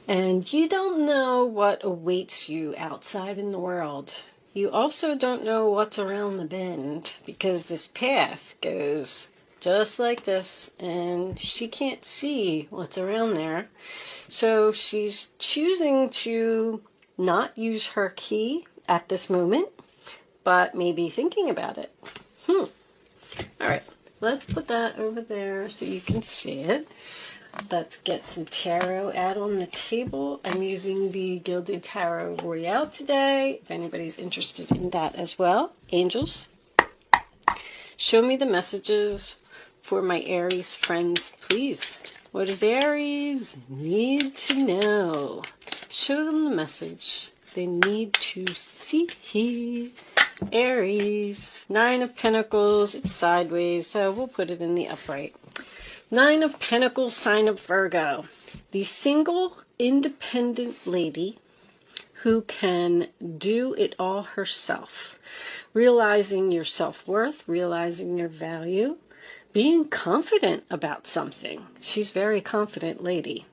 And you don't know what awaits you outside in the world. You also don't know what's around the bend, because this path goes just like this, and she can't see what's around there. So she's choosing to not use her key at this moment, but maybe thinking about it. All right, let's put that over there so you can see it. Let's get some tarot out on the table. I'm using the Gilded Tarot Royale today, if anybody's interested in that as well. Angels, show me the messages for my Aries friends, please. What does Aries need to know? Show them the message they need to see. Aries, Nine of Pentacles, it's sideways, so we'll put it in the upright. Nine of Pentacles, sign of Virgo. The single, independent lady who can do it all herself. Realizing your self-worth, realizing your value, being confident about something. She's a very confident lady.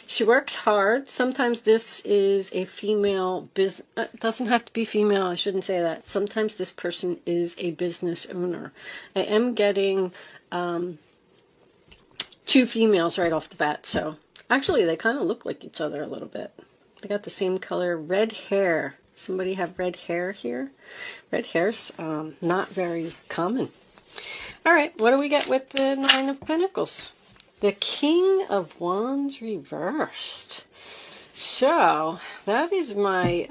She works hard. Sometimes this is a female business. Doesn't have to be female. I shouldn't say that. Sometimes this person is a business owner. I am getting two females right off the bat. So actually, they kind of look like each other a little bit. They got the same color, red hair. Somebody have red hair here? Red hair's not very common. All right, what do we get with the Nine of Pentacles? The King of Wands reversed. So that is my,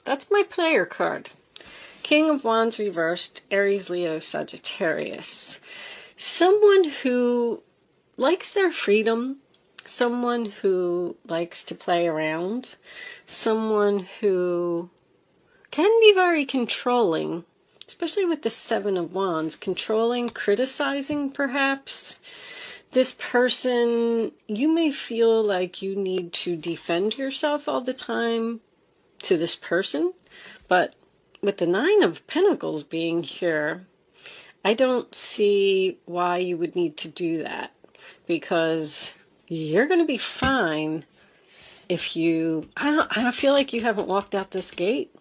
that's my player card. King of Wands reversed, Aries, Leo, Sagittarius. Someone who likes their freedom, someone who likes to play around, someone who can be very controlling, especially with the Seven of Wands, controlling, criticizing perhaps. This person, you may feel like you need to defend yourself all the time to this person, but with the Nine of Pentacles being here, I don't see why you would need to do that, because you're going to be fine if you, I don't feel like you haven't walked out this gate,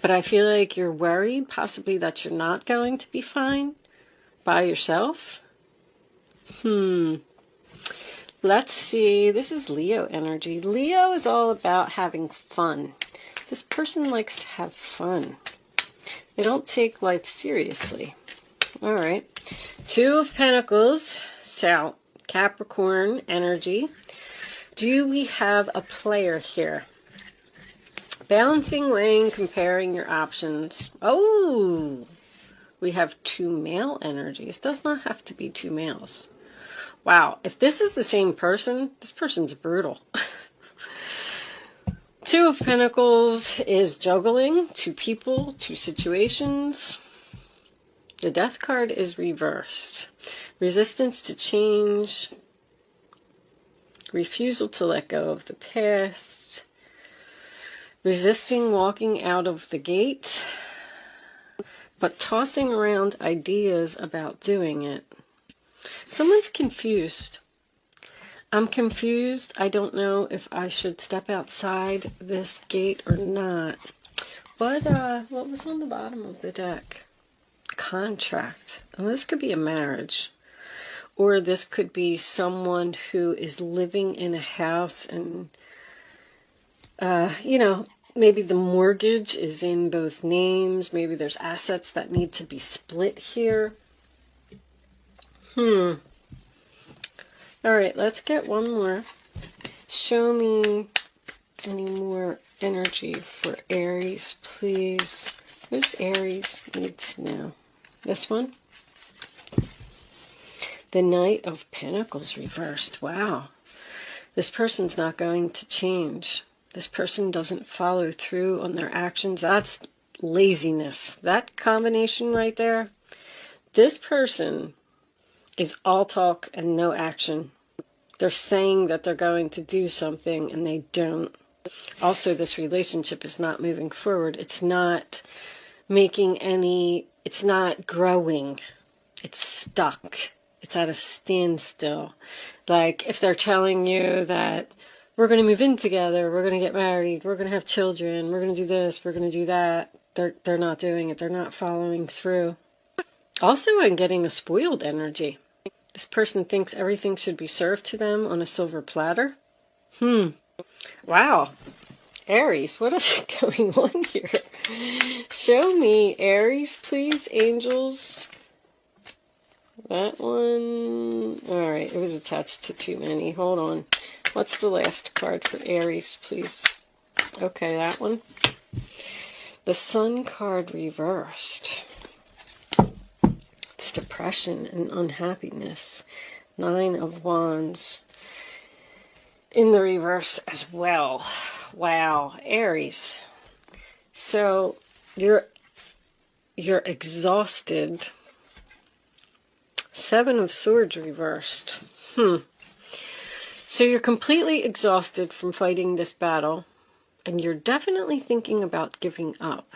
but I feel like you're worried possibly that you're not going to be fine by yourself. Let's see. This is Leo energy. Leo is all about having fun. This person likes to have fun. They don't take life seriously. All right. Two of Pentacles. So, Capricorn energy. Do we have a player here? Balancing, weighing, comparing your options. Oh, we have two male energies. Does not have to be two males. Wow, if this is the same person, this person's brutal. Two of Pentacles is juggling, two people, two situations. The Death card is reversed. Resistance to change. Refusal to let go of the past. Resisting walking out of the gate, but tossing around ideas about doing it. Someone's confused. I'm confused. I don't know if I should step outside this gate or not. What was on the bottom of the deck? Contract. And this could be a marriage. Or this could be someone who is living in a house and, maybe the mortgage is in both names. Maybe there's assets that need to be split here. All right, let's get one more. Show me any more energy for Aries, please. What does Aries need to know? This one? The Knight of Pentacles reversed. Wow. This person's not going to change. This person doesn't follow through on their actions. That's laziness. That combination right there. This person is all talk and no action. They're saying that they're going to do something and they don't. Also, this relationship is not moving forward. It's not making any, it's not growing. It's stuck. It's at a standstill. Like if they're telling you that we're going to move in together, we're going to get married, we're going to have children, we're going to do this, we're going to do that, they're not doing it. They're not following through. Also, I'm getting a spoiled energy. This person thinks everything should be served to them on a silver platter. Wow. Aries, what is going on here? Show me, Aries, please, angels. That one. All right, it was attached to too many. Hold on. What's the last card for Aries, please? Okay, that one. The Sun card reversed. It's depression and unhappiness. 9 of Wands in the reverse as well. Wow, Aries. So you're exhausted. 7 of Swords reversed. So you're completely exhausted from fighting this battle, and you're definitely thinking about giving up.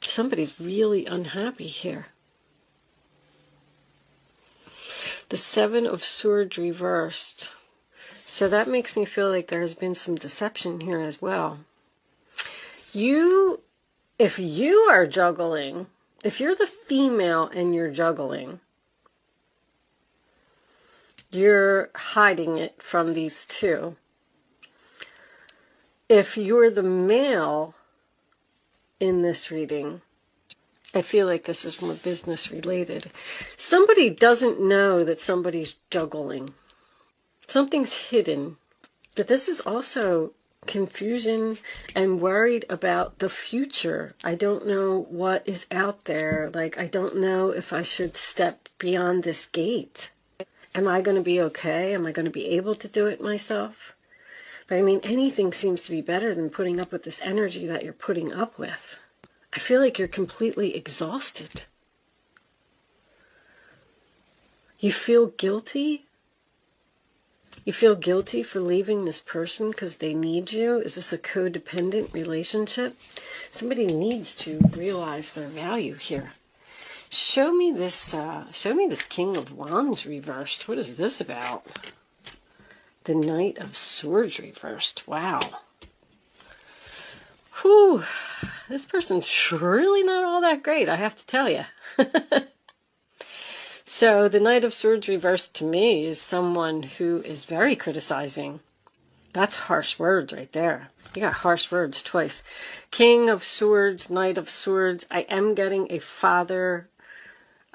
Somebody's really unhappy here. The 7 of Swords reversed. So that makes me feel like there has been some deception here as well. If you are juggling, if you're the female and you're juggling, you're hiding it from these two. If you're the male in this reading, I feel like this is more business related. Somebody doesn't know that somebody's juggling. Something's hidden. But this is also confusion and worried about the future. I don't know what is out there. Like, I don't know if I should step beyond this gate. Am I going to be okay? Am I going to be able to do it myself? But I mean, anything seems to be better than putting up with this energy that you're putting up with. I feel like you're completely exhausted. You feel guilty? You feel guilty for leaving this person because they need you? Is this a codependent relationship? Somebody needs to realize their value here. Show me this King of Wands reversed. What is this about? The Knight of Swords reversed. Wow. Whew. This person's really not all that great, I have to tell you. So the Knight of Swords reversed to me is someone who is very criticizing. That's harsh words right there. You got harsh words twice. King of Swords, Knight of Swords. I am getting a father.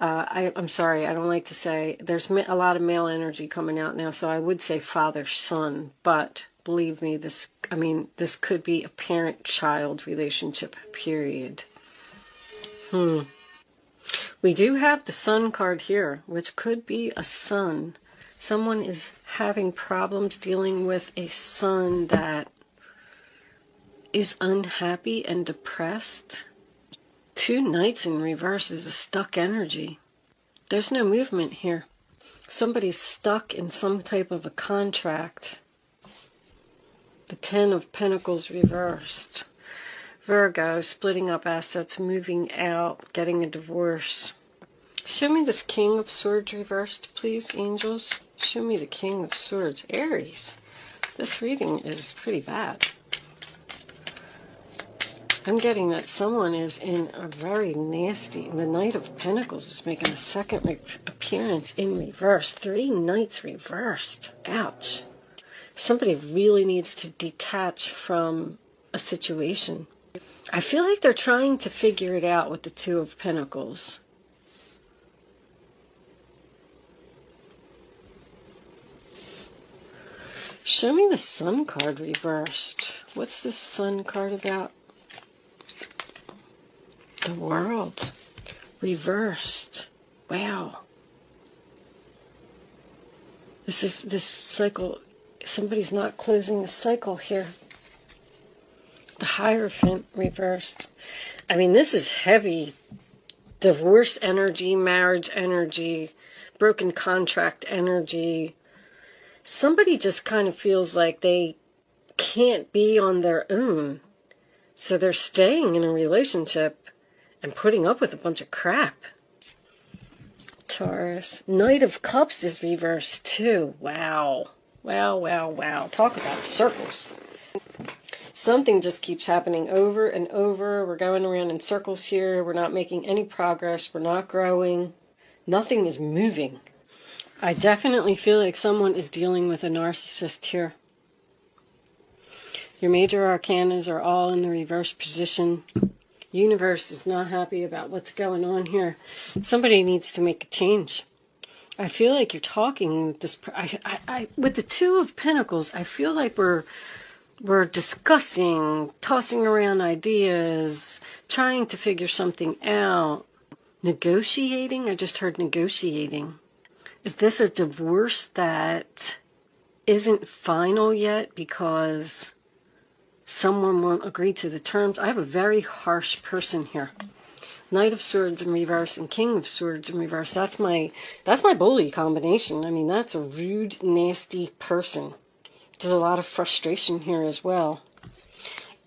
I'm sorry, I don't like to say. There's a lot of male energy coming out now, so I would say father-son. But believe me, this could be a parent-child relationship, period. We do have the Sun card here, which could be a son. Someone is having problems dealing with a son that is unhappy and depressed. 2 Knights in reverse is a stuck energy. There's no movement here. Somebody's stuck in some type of a contract. The 10 of Pentacles reversed. Virgo, splitting up assets, moving out, getting a divorce. Show me this King of Swords reversed, please, angels. Show me the King of Swords. Aries, this reading is pretty bad. I'm getting that someone is in a very nasty... The Knight of Pentacles is making a second appearance in reverse. 3 Knights reversed. Ouch. Somebody really needs to detach from a situation. I feel like they're trying to figure it out with the 2 of Pentacles. Show me the Sun card reversed. What's this Sun card about? The World reversed. Wow. This cycle. Somebody's not closing the cycle here. The Hierophant reversed. I mean, this is heavy. Divorce energy, marriage energy, broken contract energy. Somebody just kind of feels like they can't be on their own. So they're staying in a relationship and putting up with a bunch of crap. Taurus. Knight of Cups is reversed too. Wow. Wow, wow, wow. Talk about circles. Something just keeps happening over and over. We're going around in circles here. We're not making any progress. We're not growing. Nothing is moving. I definitely feel like someone is dealing with a narcissist here. Your major arcanas are all in the reverse position. Universe is not happy about what's going on here. Somebody needs to make a change. I feel like you're talking with this. With the Two of Pentacles, I feel like we're discussing, tossing around ideas, trying to figure something out. Negotiating? I just heard negotiating. Is this a divorce that isn't final yet because someone won't agree to the terms? I have a very harsh person here. Knight of Swords in reverse and King of Swords in reverse. That's my bully combination. I mean, that's a rude, nasty person. There's a lot of frustration here as well.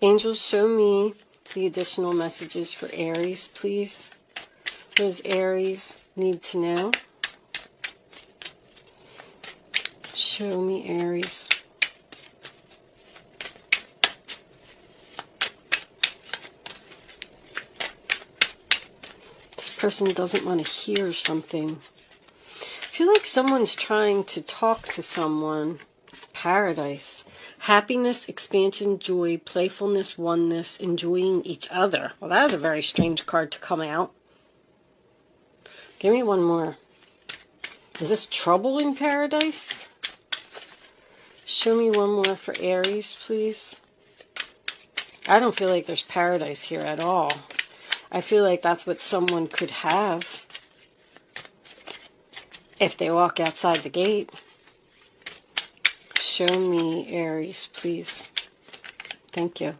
Angels, show me the additional messages for Aries, please. What does Aries need to know? Show me Aries. This person doesn't want to hear something. I feel like someone's trying to talk to someone. Paradise. Happiness, expansion, joy, playfulness, oneness, enjoying each other. Well, that is a very strange card to come out. Give me one more. Is this trouble in paradise? Show me one more for Aries, please. I don't feel like there's paradise here at all. I feel like that's what someone could have if they walk outside the gate. Show me Aries, please. Thank you.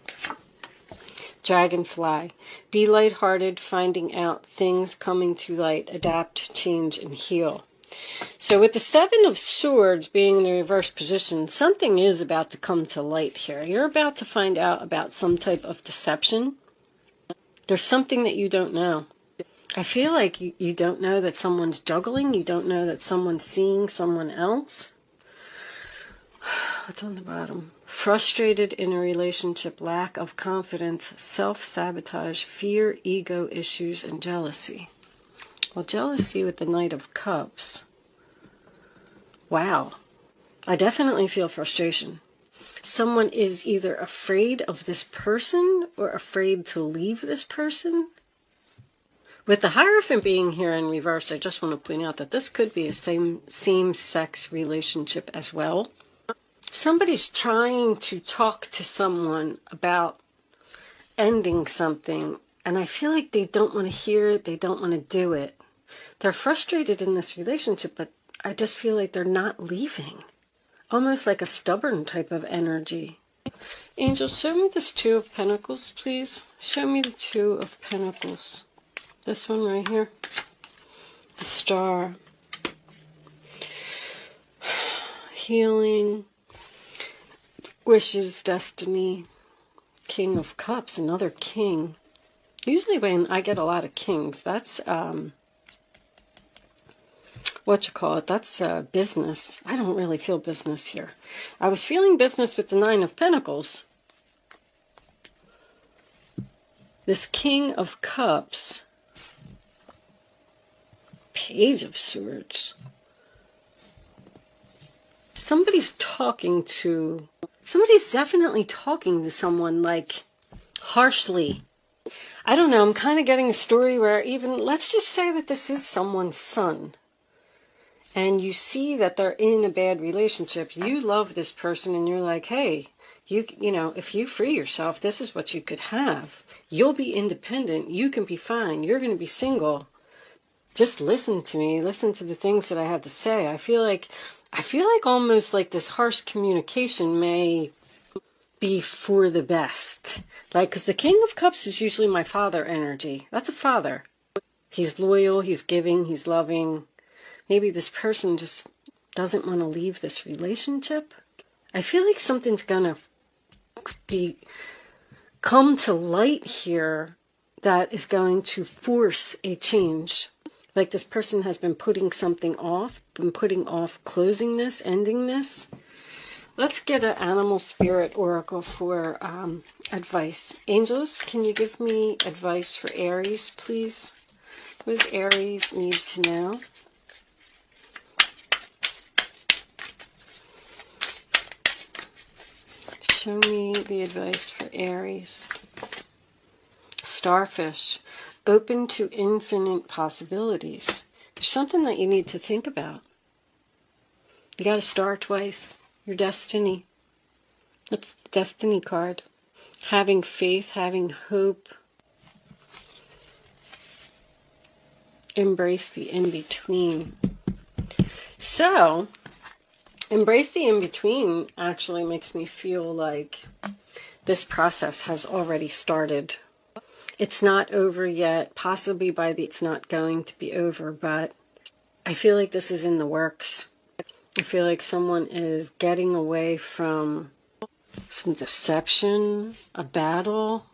Dragonfly. Be lighthearted, finding out things coming to light, adapt, change, and heal. So with the Seven of Swords being in the reverse position, something is about to come to light here. You're about to find out about some type of deception. There's something that you don't know. I feel like you don't know that someone's juggling. You don't know that someone's seeing someone else. What's on the bottom? Frustrated in a relationship, lack of confidence, self-sabotage, fear, ego issues, and jealousy. Well, jealousy with the Knight of Cups. Wow. I definitely feel frustration. Someone is either afraid of this person or afraid to leave this person. With the Hierophant being here in reverse, I just want to point out that this could be a same-sex relationship as well. Somebody's trying to talk to someone about ending something, and I feel like they don't want to hear it, they don't want to do it. They're frustrated in this relationship, but I just feel like they're not leaving. Almost like a stubborn type of energy. Angels, show me this Two of Pentacles, please. Show me the Two of Pentacles. This one right here. The Star. Healing. Wishes, destiny. King of Cups, another king. Usually when I get a lot of kings, that's that's business. I don't really feel business here. I was feeling business with the Nine of Pentacles. This King of Cups. Page of Swords. Somebody's definitely talking to someone, like, harshly. I don't know, I'm kind of getting a story where even, let's just say that this is someone's son. And you see that they're in a bad relationship. You love this person and you're like, hey, you know, if you free yourself, this is what you could have. You'll be independent. You can be fine. You're going to be single. Just listen to me. Listen to the things that I have to say. I feel like almost like this harsh communication may be for the best. Like, because the King of Cups is usually my father energy. That's a father. He's loyal. He's giving. He's loving. Maybe this person just doesn't want to leave this relationship. I feel like something's going to come to light here that is going to force a change. Like this person has been putting something off, been putting off closing this, ending this. Let's get an animal spirit oracle for advice. Angels, can you give me advice for Aries, please? What does Aries need to know? Show me the advice for Aries. Starfish, open to infinite possibilities. There's something that you need to think about. You got a star twice. Your destiny. That's the destiny card. Having faith, having hope. Embrace the in-between. So, embrace the in-between actually makes me feel like this process has already started. It's not over yet. Possibly it's not going to be over, but I feel like this is in the works. I feel like someone is getting away from some deception, a battle.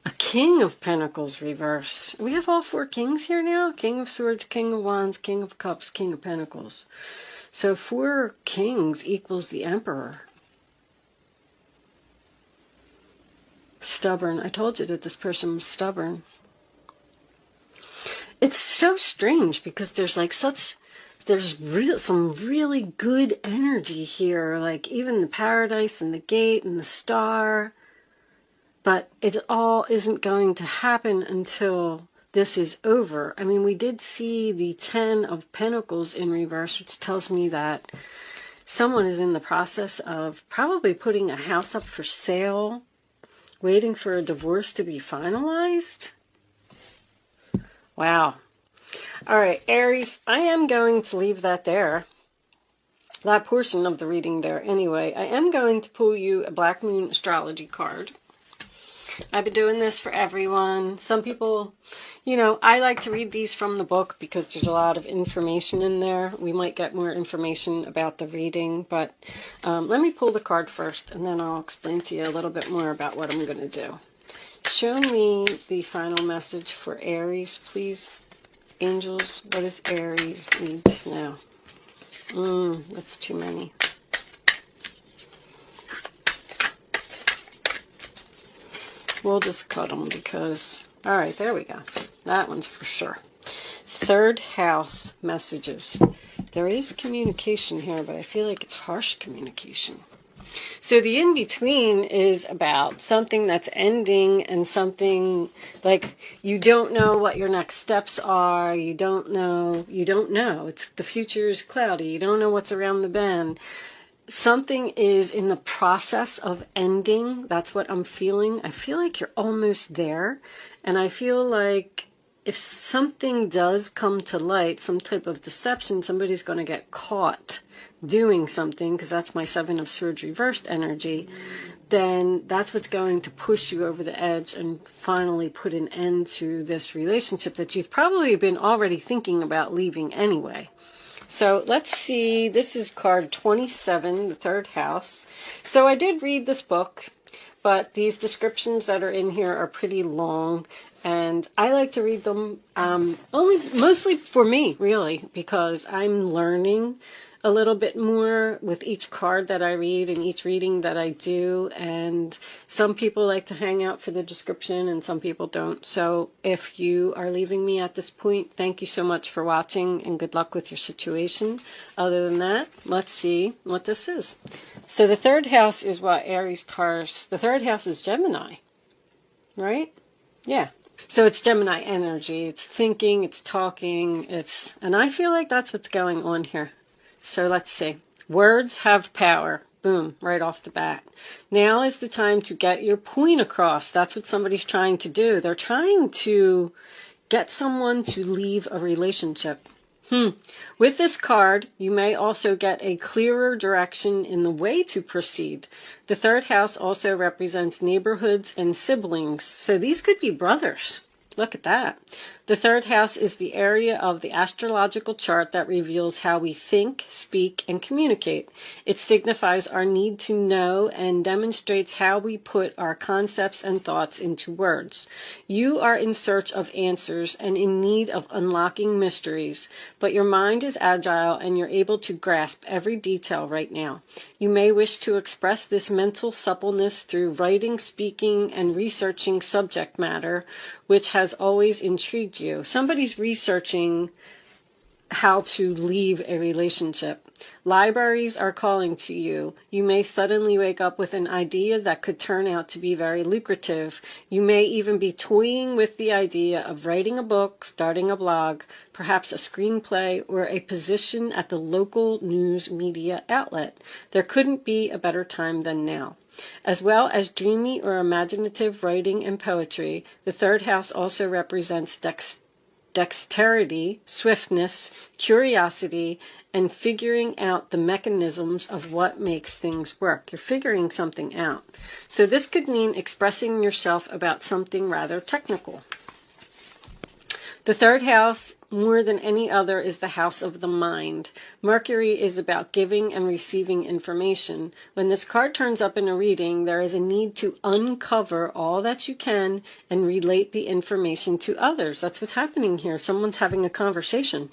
A King of Pentacles reverse. We have all 4 kings here now. King of Swords, King of Wands, King of Cups, King of Pentacles. So 4 kings equals the Emperor. Stubborn. I told you that this person was stubborn. It's so strange because there's like some really good energy here, like even the paradise and the gate and the star, but it all isn't going to happen until this is over. I mean, we did see the 10 of Pentacles in reverse, which tells me that someone is in the process of probably putting a house up for sale, waiting for a divorce to be finalized. Wow. All right, Aries, I am going to leave that there. That portion of the reading there. Anyway, I am going to pull you a Black Moon astrology card. I've been doing this for everyone. Some people, you know, I like to read these from the book because there's a lot of information in there. We might get more information about the reading, but let me pull the card first, and then I'll explain to you a little bit more about what I'm going to do. Show me the final message for Aries, please. Angels, what does Aries need to know? That's too many. We'll just cut them because... All right, there we go. That one's for sure. 3rd house messages. There is communication here, but I feel like it's harsh communication. So the in-between is about something that's ending and something like you don't know what your next steps are. You don't know. It's the future is cloudy. You don't know what's around the bend. Something is in the process of ending. That's what I'm feeling. I feel like you're almost there. And I feel like if something does come to light, some type of deception, somebody's going to get caught doing something, because that's my 7 of Swords reversed energy, then that's what's going to push you over the edge and finally put an end to this relationship that you've probably been already thinking about leaving anyway. So let's see, this is card 27, the 3rd house. So I did read this book, but these descriptions that are in here are pretty long, and I like to read them mostly for me, really, because I'm learning a little bit more with each card that I read and each reading that I do. And some people like to hang out for the description and some people don't. So if you are leaving me at this point, thank you so much for watching and good luck with your situation. Other than that, let's see what this is. So the 3rd house is what Aries, Taurus, the 3rd house is Gemini, right? Yeah. So it's Gemini energy. It's thinking, it's talking, and I feel like that's what's going on here. So let's see. Words have power. Boom, right off the bat. Now is the time to get your point across. That's what somebody's trying to do. They're trying to get someone to leave a relationship. With this card, you may also get a clearer direction in the way to proceed. The 3rd house also represents neighborhoods and siblings. So these could be brothers. Look at that. The third house is the area of the astrological chart that reveals how we think, speak, and communicate. It signifies our need to know and demonstrates how we put our concepts and thoughts into words. You are in search of answers and in need of unlocking mysteries, but your mind is agile and you're able to grasp every detail right now. You may wish to express this mental suppleness through writing, speaking, and researching subject matter, which has always intrigued you. Somebody's researching how to leave a relationship. Libraries are calling to you. You may suddenly wake up with an idea that could turn out to be very lucrative. You may even be toying with the idea of writing a book, starting a blog, perhaps a screenplay, or a position at the local news media outlet. There couldn't be a better time than now. As well as dreamy or imaginative writing and poetry, the third house also represents dexterity, swiftness, curiosity, and figuring out the mechanisms of what makes things work. You're figuring something out. So this could mean expressing yourself about something rather technical. The third house, more than any other, is the house of the mind. Mercury is about giving and receiving information. When this card turns up in a reading, there is a need to uncover all that you can and relate the information to others. That's what's happening here. Someone's having a conversation.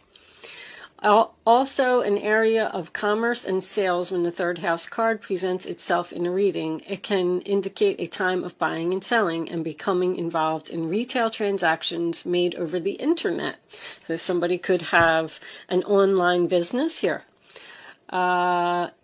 Also, an area of commerce and sales. When the third house card presents itself in a reading, it can indicate a time of buying and selling and becoming involved in retail transactions made over the internet. So somebody could have an online business here.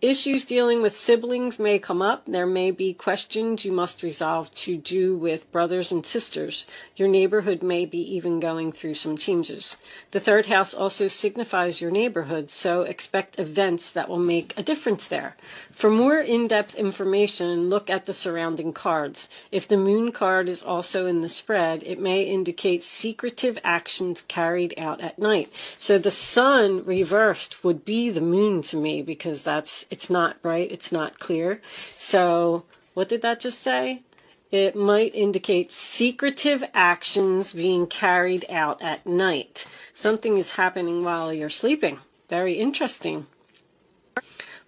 Issues dealing with siblings may come up. There may be questions you must resolve to do with brothers and sisters. Your neighborhood may be even going through some changes. The third house also signifies your neighborhood, so expect events that will make a difference there. For more in-depth information, look at the surrounding cards. If the moon card is also in the spread, it may indicate secretive actions carried out at night. So the sun reversed would be the moon to me, because it's not right, it's not clear. So what did that just say? It might indicate secretive actions being carried out at night. Something is happening while you're sleeping. Very interesting.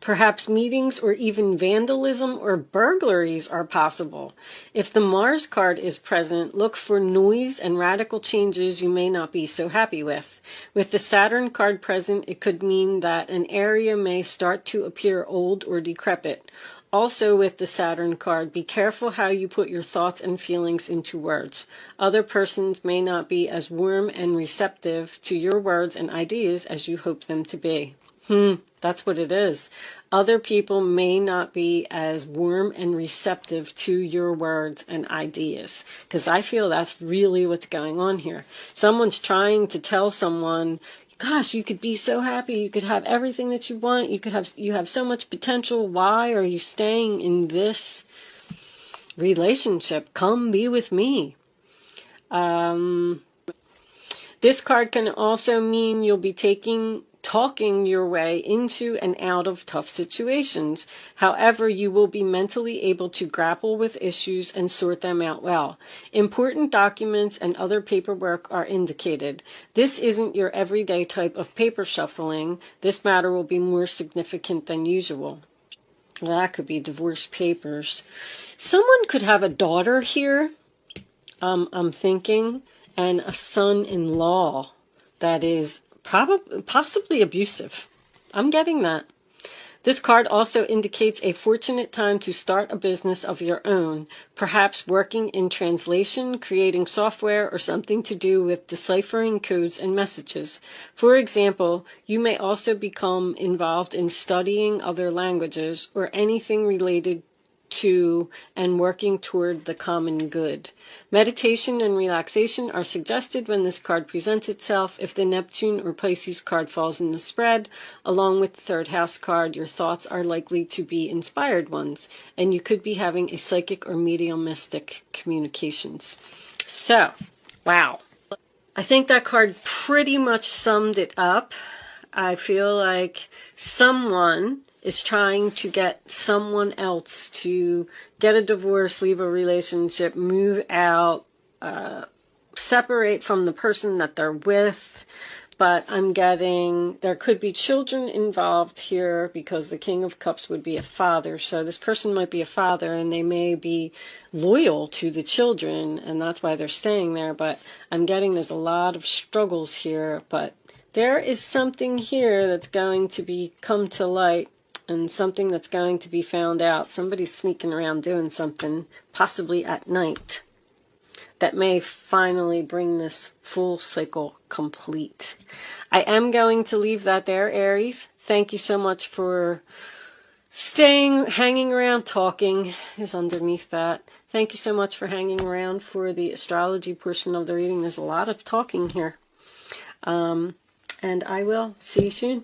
Perhaps meetings or even vandalism or burglaries are possible. If the Mars card is present, look for noise and radical changes you may not be so happy with. With the Saturn card present, it could mean that an area may start to appear old or decrepit. Also with the Saturn card, be careful how you put your thoughts and feelings into words. Other persons may not be as warm and receptive to your words and ideas as you hope them to be. That's what it is. Other people may not be as warm and receptive to your words and ideas, because I feel that's really what's going on here. Someone's trying to tell someone, gosh, you could be so happy, you could have everything that you want, you have so much potential. Why are you staying in this relationship? Come be with me. This card can also mean you'll be talking your way into and out of tough situations. However, you will be mentally able to grapple with issues and sort them out well. Important documents and other paperwork are indicated. This isn't your everyday type of paper shuffling. This matter will be more significant than usual. Well, that could be divorce papers. Someone could have a daughter here, I'm thinking, and a son-in-law that is possibly abusive. I'm getting that. This card also indicates a fortunate time to start a business of your own, perhaps working in translation, creating software, or something to do with deciphering codes and messages. For example, you may also become involved in studying other languages or anything related to and working toward the common good. Meditation and relaxation are suggested when this card presents itself. If the Neptune or Pisces card falls in the spread, along with the third house card, your thoughts are likely to be inspired ones, and you could be having a psychic or mediumistic communications. So, wow. I think that card pretty much summed it up. I feel like someone is trying to get someone else to get a divorce, leave a relationship, move out, separate from the person that they're with. But I'm getting there could be children involved here, because the King of Cups would be a father. So this person might be a father, and they may be loyal to the children, and that's why they're staying there. But I'm getting there's a lot of struggles here. But there is something here that's going to come to light, and something that's going to be found out. Somebody's sneaking around doing something, possibly at night, that may finally bring this full cycle complete. I am going to leave that there, Aries. Thank you so much for hanging around. Talking is underneath that. Thank you so much for hanging around for the astrology portion of the reading. There's a lot of talking here. And I will see you soon.